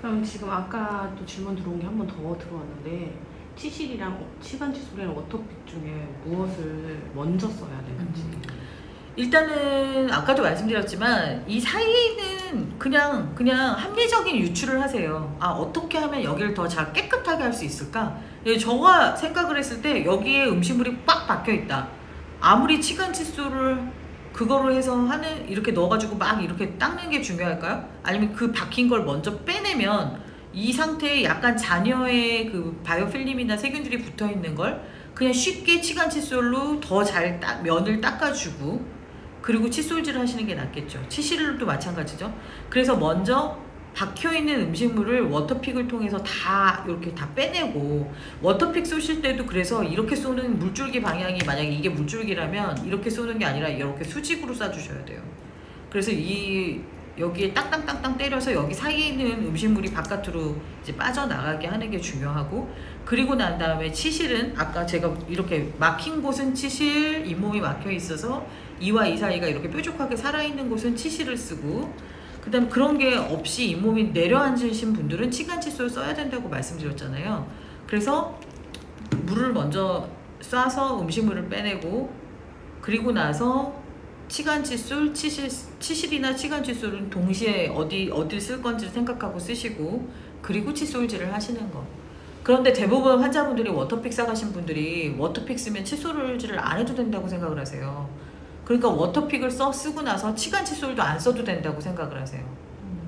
그럼 지금 아까 또 질문 들어온 게 한 번 더 들어왔는데 치실이랑 치간 칫솔이랑 워터픽 중에 무엇을 먼저 써야 되는지. 일단은 아까도 말씀드렸지만 이 사이는 그냥 합리적인 유추를 하세요. 아, 어떻게 하면 여기를 더 잘 깨끗하게 할 수 있을까? 예, 저가 생각을 했을 때 여기에 음식물이 꽉 박혀 있다. 아무리 치간 칫솔을 그거로 해서 이렇게 넣어가지고 막 이렇게 닦는 게 중요할까요? 아니면 그 박힌 걸 먼저 빼내면 이 상태에 약간 잔여의 그 바이오필름이나 세균들이 붙어 있는 걸 그냥 쉽게 치간 칫솔로 더 잘 면을 닦아주고, 그리고 칫솔질을 하시는 게 낫겠죠. 치실도 마찬가지죠. 그래서 먼저 박혀있는 음식물을 워터픽을 통해서 다 이렇게 다 빼내고, 워터픽 쏘실 때도 그래서 이렇게 쏘는 물줄기 방향이, 만약에 이게 물줄기라면 이렇게 쏘는 게 아니라 이렇게 수직으로 쏴주셔야 돼요. 그래서 여기에 땅땅땅땅 때려서 여기 사이에 있는 음식물이 바깥으로 이제 빠져나가게 하는 게 중요하고, 그리고 난 다음에 치실은 아까 제가 이렇게 막힌 곳은 치실, 잇몸이 막혀 있어서 이와 이 사이가 이렇게 뾰족하게 살아있는 곳은 치실을 쓰고, 그 다음에 그런 게 없이 잇몸이 내려앉으신 분들은 치간 칫솔 써야 된다고 말씀드렸잖아요. 그래서 물을 먼저 쏴서 음식물을 빼내고, 그리고 나서 치간 칫솔, 치실이나 치간 칫솔은 동시에 어디 쓸 건지를 생각하고 쓰시고, 그리고 칫솔질을 하시는 거. 그런데 대부분 환자분들이 워터픽 싸가신 분들이 워터픽 쓰면 칫솔질을 안 해도 된다고 생각을 하세요. 그러니까 워터픽을 쓰고 나서 치간 칫솔도 안 써도 된다고 생각을 하세요.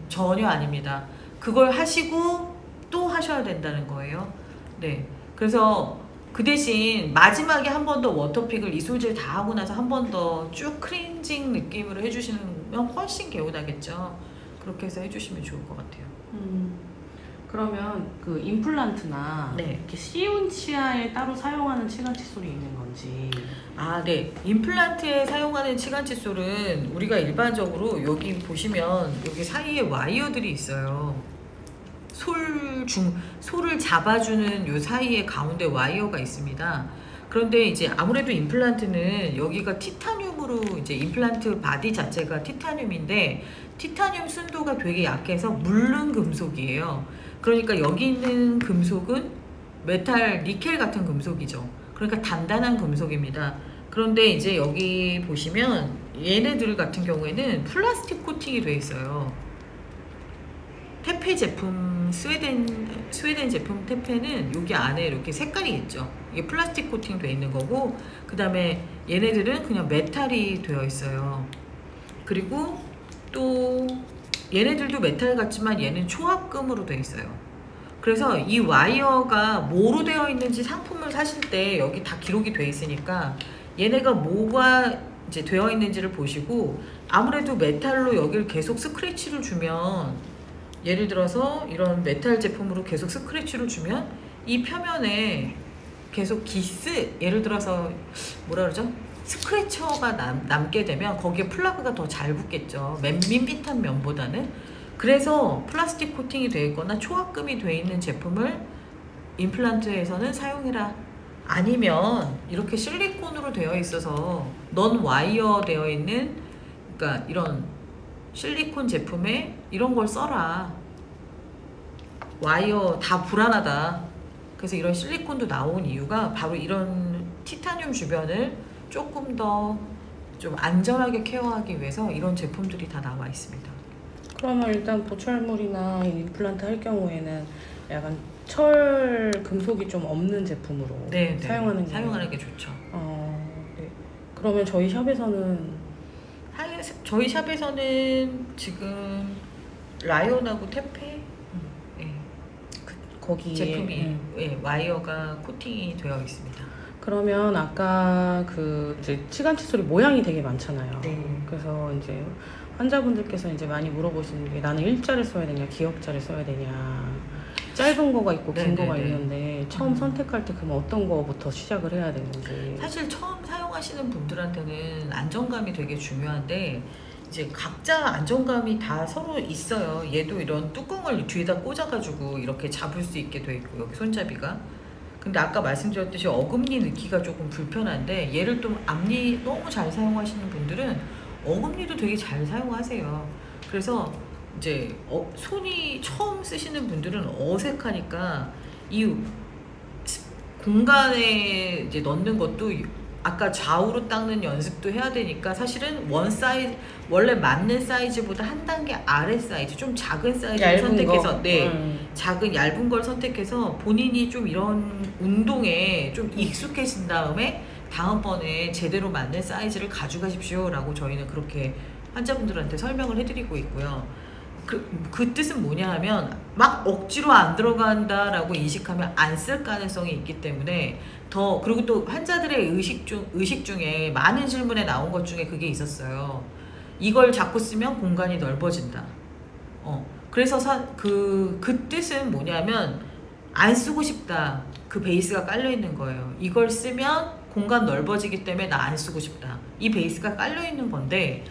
전혀 아닙니다. 그걸 하시고 또 하셔야 된다는 거예요. 네. 그래서 그 대신 마지막에 한 번 더 워터픽을 이솔질 다 하고 나서 한 번 더 쭉 크린징 느낌으로 해주시면 훨씬 개운하겠죠. 그렇게 해서 해주시면 좋을 것 같아요. 그러면 그 임플란트나 네. 이렇게 쉬운 치아에 따로 사용하는 치간 칫솔이 있는 건지. 아, 네. 임플란트에 사용하는 치간 칫솔은 우리가 일반적으로 여기 보시면 여기 사이에 와이어들이 있어요. 솔을 잡아주는 요 사이에 가운데 와이어가 있습니다. 그런데 이제 아무래도 임플란트는 여기가 티타늄으로, 이제 임플란트 바디 자체가 티타늄인데 티타늄 순도가 되게 약해서 물른 금속이에요. 그러니까 여기 있는 금속은 메탈, 니켈 같은 금속이죠. 그러니까 단단한 금속입니다. 그런데 이제 여기 보시면 얘네들 같은 경우에는 플라스틱 코팅이 돼 있어요. 테페 제품, 스웨덴 제품 테페는 여기 안에 이렇게 색깔이 있죠. 이게 플라스틱 코팅 돼 있는 거고, 그 다음에 얘네들은 그냥 메탈이 되어 있어요. 그리고 또 얘네들도 메탈 같지만 얘는 초합금으로 되어 있어요. 그래서 이 와이어가 뭐로 되어 있는지 상품을 사실 때 여기 다 기록이 되어 있으니까 얘네가 뭐가 이제 되어 있는지를 보시고, 아무래도 메탈로 여기를 계속 스크래치를 주면, 예를 들어서 이런 메탈 제품으로 계속 스크래치를 주면 이 표면에 계속 예를 들어서 뭐라 그러죠? 스크래처가 남게 되면 거기에 플라그가 더 잘 붙겠죠. 밋밋한 면보다는. 그래서 플라스틱 코팅이 되어 있거나 초합금이 되어 있는 제품을 임플란트에서는 사용해라. 아니면 이렇게 실리콘으로 되어 있어서 넌 와이어 되어 있는, 그러니까 이런 실리콘 제품에 이런 걸 써라. 와이어 다 불안하다. 그래서 이런 실리콘도 나온 이유가 바로 이런 티타늄 주변을 조금 더 좀 안전하게 케어하기 위해서 이런 제품들이 다 나와 있습니다. 그러면 일단 보철물이나 임플란트 할 경우에는 약간 철 금속이 좀 없는 제품으로 네, 사용하는 게 좋죠. 네. 그러면 저희 샵에서는 지금 라이온하고 테페 거기에 제품이 와이어가 코팅이 되어 있습니다. 그러면 아까 이제 치간 칫솔이 모양이 되게 많잖아요. 네. 그래서 이제 환자분들께서 이제 많이 물어보시는 게, 나는 일자를 써야 되냐, 기역자를 써야 되냐, 짧은 거가 있고 긴 거가 있는데 처음 선택할 때 그럼 어떤 거부터 시작을 해야 되는지. 사실 처음 사용하시는 분들한테는 안정감이 되게 중요한데, 이제 각자 안정감이 다 서로 있어요. 얘도 이런 뚜껑을 뒤에다 꽂아가지고 이렇게 잡을 수 있게 돼 있고, 여기 손잡이가. 근데 아까 말씀드렸듯이 어금니 넣기가 조금 불편한데, 얘를 또 앞니 너무 잘 사용하시는 분들은 어금니도 되게 잘 사용하세요. 그래서 이제 손이 처음 쓰시는 분들은 어색하니까 이 공간에 이제 넣는 것도 아까 좌우로 닦는 연습도 해야 되니까 사실은 원래 맞는 사이즈보다 한 단계 아래 사이즈, 좀 작은 사이즈를 선택해서 거. 작은 얇은 걸 선택해서 본인이 좀 이런 운동에 좀 익숙해진 다음에 다음번에 제대로 맞는 사이즈를 가져가십시오 라고 저희는 그렇게 환자분들한테 설명을 해드리고 있고요. 그 뜻은 뭐냐 하면 막 억지로 안 들어간다라고 인식하면 안 쓸 가능성이 있기 때문에 그리고 또 환자들의 의식 중에 많은 질문에 나온 것 중에 그게 있었어요. 이걸 자꾸 쓰면 공간이 넓어진다. 그래서 그 뜻은 뭐냐면 안 쓰고 싶다. 그 베이스가 깔려 있는 거예요. 이걸 쓰면 공간 넓어지기 때문에 나 안 쓰고 싶다. 이 베이스가 깔려 있는 건데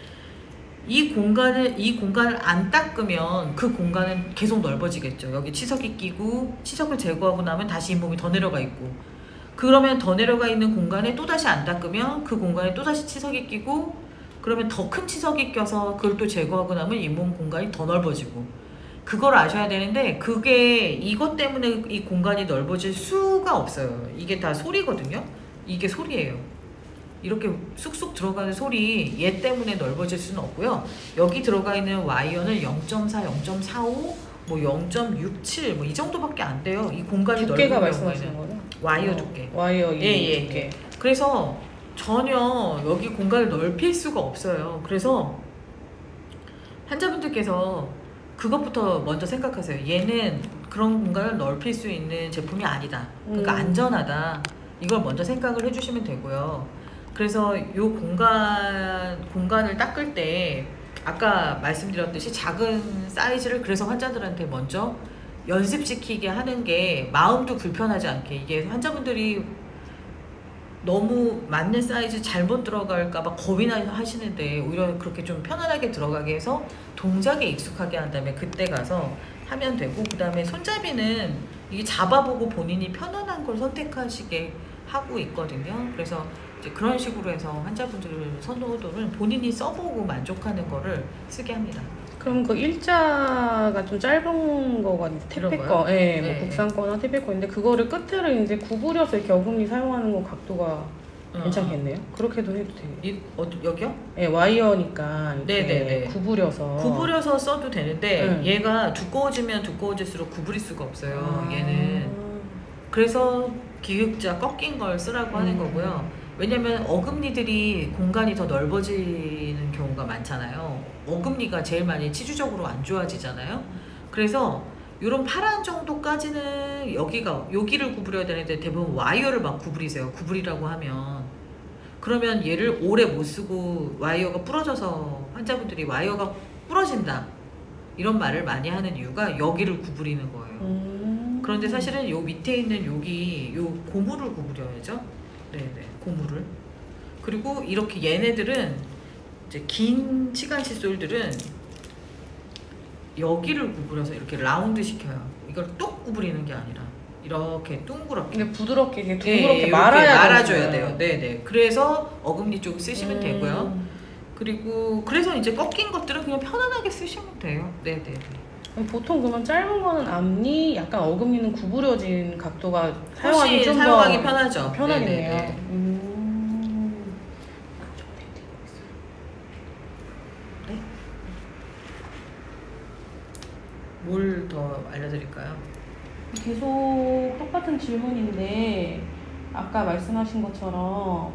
이 공간을 안 닦으면 그 공간은 계속 넓어지겠죠. 여기 치석이 끼고 치석을 제거하고 나면 다시 잇몸이 더 내려가 있고, 그러면 더 내려가 있는 공간에 또다시 안 닦으면 그 공간에 또다시 치석이 끼고, 그러면 더 큰 치석이 껴서 그걸 또 제거하고 나면 잇몸 공간이 더 넓어지고, 그걸 아셔야 되는데 그게 이것 때문에 이 공간이 넓어질 수가 없어요. 이게 다 소리거든요. 이게 소리예요. 이렇게 쑥쑥 들어가는 소리 얘 때문에 넓어질 수는 없고요. 여기 들어가 있는 와이어는 0.4, 0.45, 뭐 0.67 뭐 이 정도밖에 안 돼요. 이 공간이 두께가 넓은 말씀하시는 경우에는 거죠? 와이어 두께. 와이어 이 두께. 예. 그래서 전혀 여기 공간을 넓힐 수가 없어요. 그래서 환자분들께서 그것부터 먼저 생각하세요. 얘는 그런 공간을 넓힐 수 있는 제품이 아니다. 그러니까 안전하다. 이걸 먼저 생각을 해주시면 되고요. 그래서 이 공간을 닦을 때 아까 말씀드렸듯이 작은 사이즈를 그래서 환자들한테 먼저 연습시키게 하는 게 마음도 불편하지 않게, 이게 환자분들이 너무 맞는 사이즈 잘못 들어갈까봐 겁이나 하시는데 오히려 그렇게 좀 편안하게 들어가게 해서 동작에 익숙하게 한 다음에 그때 가서 하면 되고, 그 다음에 손잡이는 이게 잡아보고 본인이 편안한 걸 선택하시게 하고 있거든요. 그래서 이제 그런 식으로 해서 환자분들 선호도는 본인이 써보고 만족하는 거를 쓰게 합니다. 그럼 그 일자가 좀 짧은 거가 택배 거, 예, 뭐 국산 거나 택배 거인데 그거를 끝을 이제 구부려서 이렇게 어금니 사용하는 거 각도가 괜찮겠네요. 그렇게도 해도 되겠네요. 여기요? 예, 와이어니까 네네네. 구부려서 써도 되는데 얘가 두꺼워지면 두꺼워질수록 구부릴 수가 없어요. 얘는 그래서 기역자 꺾인 걸 쓰라고 하는 거고요. 왜냐면 어금니들이 공간이 더 넓어지는 경우가 많잖아요. 어금니가 제일 많이 치주적으로 안 좋아지잖아요. 그래서 이런 파란 정도까지는 여기를 구부려야 되는데 대부분 와이어를 막 구부리세요. 구부리라고 하면. 그러면 얘를 오래 못 쓰고 와이어가 부러져서 환자분들이 와이어가 부러진다 이런 말을 많이 하는 이유가 여기를 구부리는 거예요. 그런데 사실은 요 밑에 있는 요 고무를 구부려야죠. 네네, 고무를. 그리고 이렇게 얘네들은 이제 긴 시간 칫솔들은 여기를 구부려서 이렇게 라운드 시켜요. 이걸 똑 구부리는 게 아니라 이렇게 둥그렇게. 근데 부드럽게 이렇게 네, 둥그렇게 말아줘야 돼요. 네네. 그래서 어금니 쪽 쓰시면 되고요. 그리고 그래서 이제 꺾인 것들은 그냥 편안하게 쓰시면 돼요. 네네. 보통 그러면 짧은 거는 앞니, 약간 어금니는 구부려진 각도가 사용하기 좀 사용하기 편하죠. 편하겠네요. 네? 뭘 더 알려드릴까요? 계속 똑같은 질문인데 아까 말씀하신 것처럼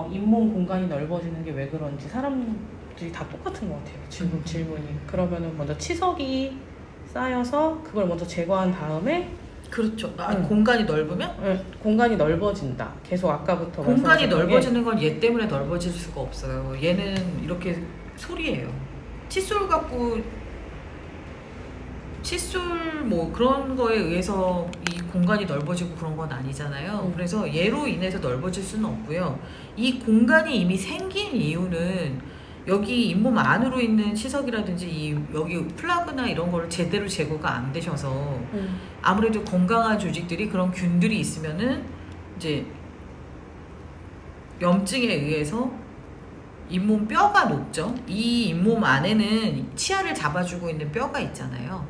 잇몸 공간이 넓어지는 게 왜 그런지 사람들이 다 똑같은 것 같아요. 질문이. 그러면은 먼저 치석이 쌓여서 그걸 먼저 제거한 다음에 그렇죠. 공간이 넓으면? 네, 공간이 넓어진다. 계속 아까부터 공간이 넓어지는 건 얘 때문에 넓어질 수가 없어요. 얘는 이렇게 소리예요. 칫솔 갖고 칫솔 뭐 그런 거에 의해서 이 공간이 넓어지고 그런 건 아니잖아요. 그래서 얘로 인해서 넓어질 수는 없고요. 이 공간이 이미 생긴 이유는 여기 잇몸 안으로 있는 치석이라든지 여기 플라그나 이런 거를 제대로 제거가 안 되셔서 아무래도 건강한 조직들이 그런 균들이 있으면은 이제 염증에 의해서 잇몸 뼈가 높죠. 이 잇몸 안에는 치아를 잡아주고 있는 뼈가 있잖아요.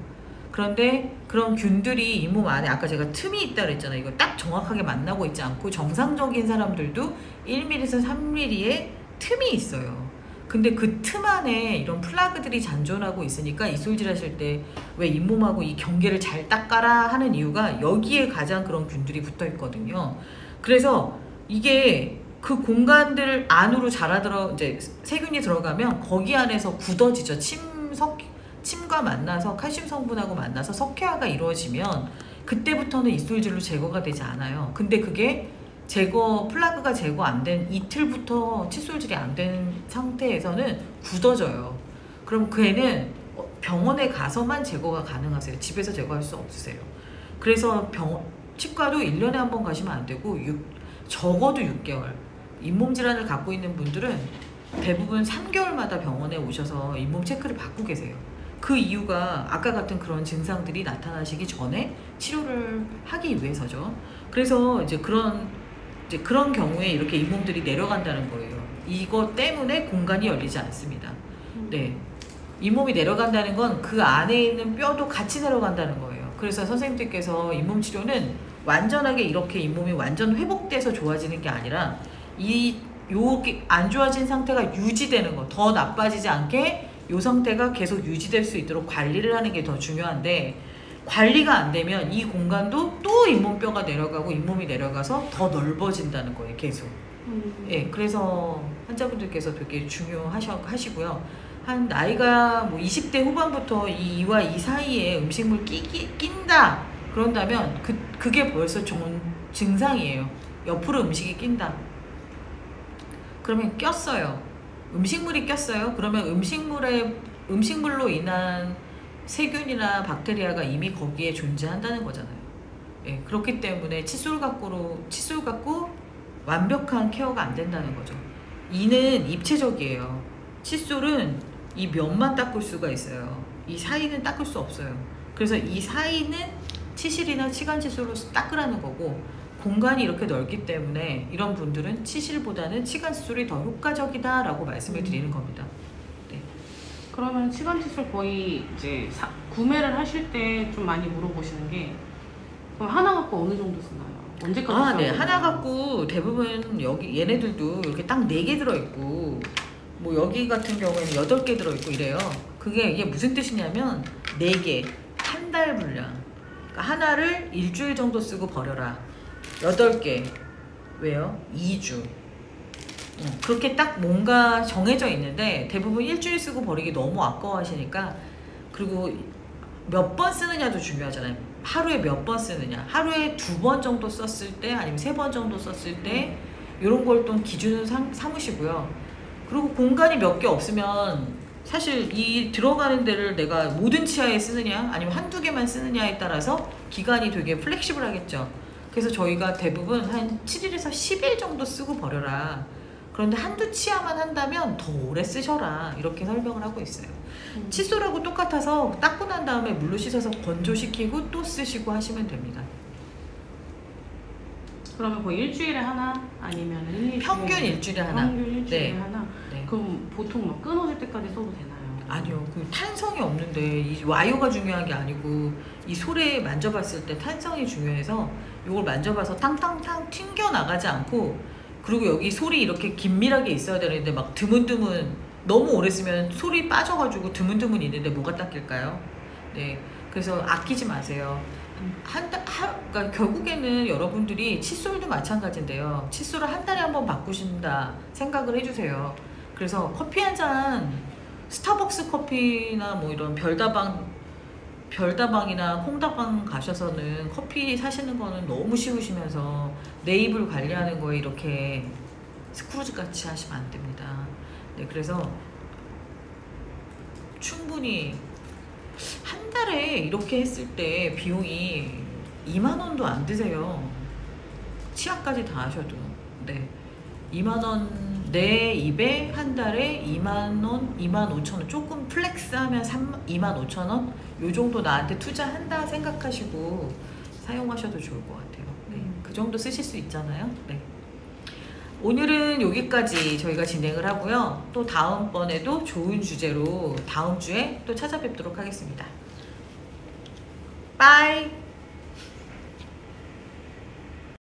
그런데 그런 균들이 잇몸 안에 아까 제가 틈이 있다 그랬잖아요. 이거 딱 정확하게 만나고 있지 않고 정상적인 사람들도 1mm에서 3mm의 틈이 있어요. 근데 그 틈 안에 이런 플라그들이 잔존하고 있으니까 이솔질 하실 때 왜 잇몸하고 이 경계를 잘 닦아라 하는 이유가 여기에 가장 그런 균들이 붙어 있거든요. 그래서 이게 그 공간들 안으로 이제 세균이 들어가면 거기 안에서 굳어지죠. 침과 만나서 칼슘 성분하고 만나서 석회화가 이루어지면 그때부터는 이솔질로 제거가 되지 않아요. 근데 그게 플라그가 제거 안 된 이틀부터 칫솔질이 안 된 상태에서는 굳어져요. 그럼 그 애는 병원에 가서만 제거가 가능하세요. 집에서 제거할 수 없으세요. 그래서 치과도 1년에 한 번 가시면 안 되고 적어도 6개월. 잇몸 질환을 갖고 있는 분들은 대부분 3개월마다 병원에 오셔서 잇몸 체크를 받고 계세요. 그 이유가 아까 같은 그런 증상들이 나타나시기 전에 치료를 하기 위해서죠. 그래서 이제 그런 경우에 이렇게 잇몸들이 내려간다는 거예요. 이것 때문에 공간이 열리지 않습니다. 네. 잇몸이 내려간다는 건 그 안에 있는 뼈도 같이 내려간다는 거예요. 그래서 선생님들께서 잇몸 치료는 완전하게 이렇게 잇몸이 완전 회복돼서 좋아지는 게 아니라 요게 안 좋아진 상태가 유지되는 거, 더 나빠지지 않게 요 상태가 계속 유지될 수 있도록 관리를 하는 게 더 중요한데, 관리가 안 되면 이 공간도 또 잇몸뼈가 내려가고 잇몸이 내려가서 더 넓어진다는 거예요, 계속. 예, 그래서 환자분들께서 되게 중요하시고요. 한 나이가 뭐 20대 후반부터 이와 이 사이에 음식물 낀다 그런다면 그게 벌써 증상이에요. 옆으로 음식이 낀다. 그러면 꼈어요. 음식물이 꼈어요. 그러면 음식물로 인한 세균이나 박테리아가 이미 거기에 존재한다는 거잖아요. 예, 그렇기 때문에 칫솔 갖고 완벽한 케어가 안 된다는 거죠. 이는 입체적이에요. 칫솔은 이 면만 닦을 수가 있어요. 이 사이는 닦을 수 없어요. 그래서 이 사이는 치실이나 치간 칫솔로 닦으라는 거고, 공간이 이렇게 넓기 때문에 이런 분들은 치실보다는 치간 칫솔이 더 효과적이다라고 말씀을 드리는 겁니다. 네. 그러면 치간 칫솔 거의 이제 구매를 하실 때 좀 많이 물어보시는 게, 그럼 하나 갖고 어느 정도 쓰나요? 언제까지 네. 하나 갖고 대부분 얘네들도 이렇게 딱 4개 들어있고, 뭐 여기 같은 경우에는 8개 들어있고 이래요. 이게 무슨 뜻이냐면 4개, 한 달 분량. 그러니까 하나를 일주일 정도 쓰고 버려라. 8개. 왜요? 2주. 그렇게 딱 뭔가 정해져 있는데 대부분 일주일 쓰고 버리기 너무 아까워하시니까, 그리고 몇 번 쓰느냐도 중요하잖아요. 하루에 몇 번 쓰느냐. 하루에 2번 정도 썼을 때, 아니면 3번 정도 썼을 때, 이런 걸 좀 기준으로 삼으시고요. 그리고 공간이 몇 개 없으면 사실 이 들어가는 데를 내가 모든 치아에 쓰느냐 아니면 한두 개만 쓰느냐에 따라서 기간이 되게 플렉시블 하겠죠. 그래서 저희가 대부분 한 7일에서 10일 정도 쓰고 버려라. 그런데 한두 치아만 한다면 더 오래 쓰셔라. 이렇게 설명을 하고 있어요. 칫솔하고 똑같아서 닦고 난 다음에 물로 씻어서 건조시키고 또 쓰시고 하시면 됩니다. 그러면 거의 일주일에 하나 아니면 평균 일주일에 하나. 평균 일주일에 네. 하나. 네. 그럼 보통 막 끊어질 때까지 써도 되나요? 아니요. 그 탄성이 없는데 이 와이어가 중요한 게 아니고 이 소래 만져봤을 때 탄성이 중요해서 이걸 만져봐서 탕탕탕 튕겨 나가지 않고, 그리고 여기 솔이 이렇게 긴밀하게 있어야 되는데 막 드문드문 너무 오래 쓰면 솔이 빠져가지고 드문드문 있는데 뭐가 닦일까요? 네. 그래서 아끼지 마세요. 그러니까 결국에는 여러분들이 칫솔도 마찬가지인데요. 칫솔을 한 달에 한 번 바꾸신다 생각을 해주세요. 그래서 커피 한 잔, 스타벅스 커피나 뭐 이런 별다방이나 콩다방 가셔서는 커피 사시는 거는 너무 쉬우시면서 내 입을 관리하는 거에 이렇게 스크루즈 같이 하시면 안 됩니다. 네, 그래서 충분히 한 달에 이렇게 했을 때 비용이 2만 원도 안 드세요. 치아까지 다 하셔도. 네. 2만 원 내 입에 한 달에 2만 원, 2만 5천 원, 조금 플렉스하면 2만 5천 원? 요 정도 나한테 투자한다 생각하시고 사용하셔도 좋을 것 같아요. 네. 그 정도 쓰실 수 있잖아요. 네. 오늘은 여기까지 저희가 진행을 하고요. 또 다음번에도 좋은 주제로 다음 주에 또 찾아뵙도록 하겠습니다. 빠이.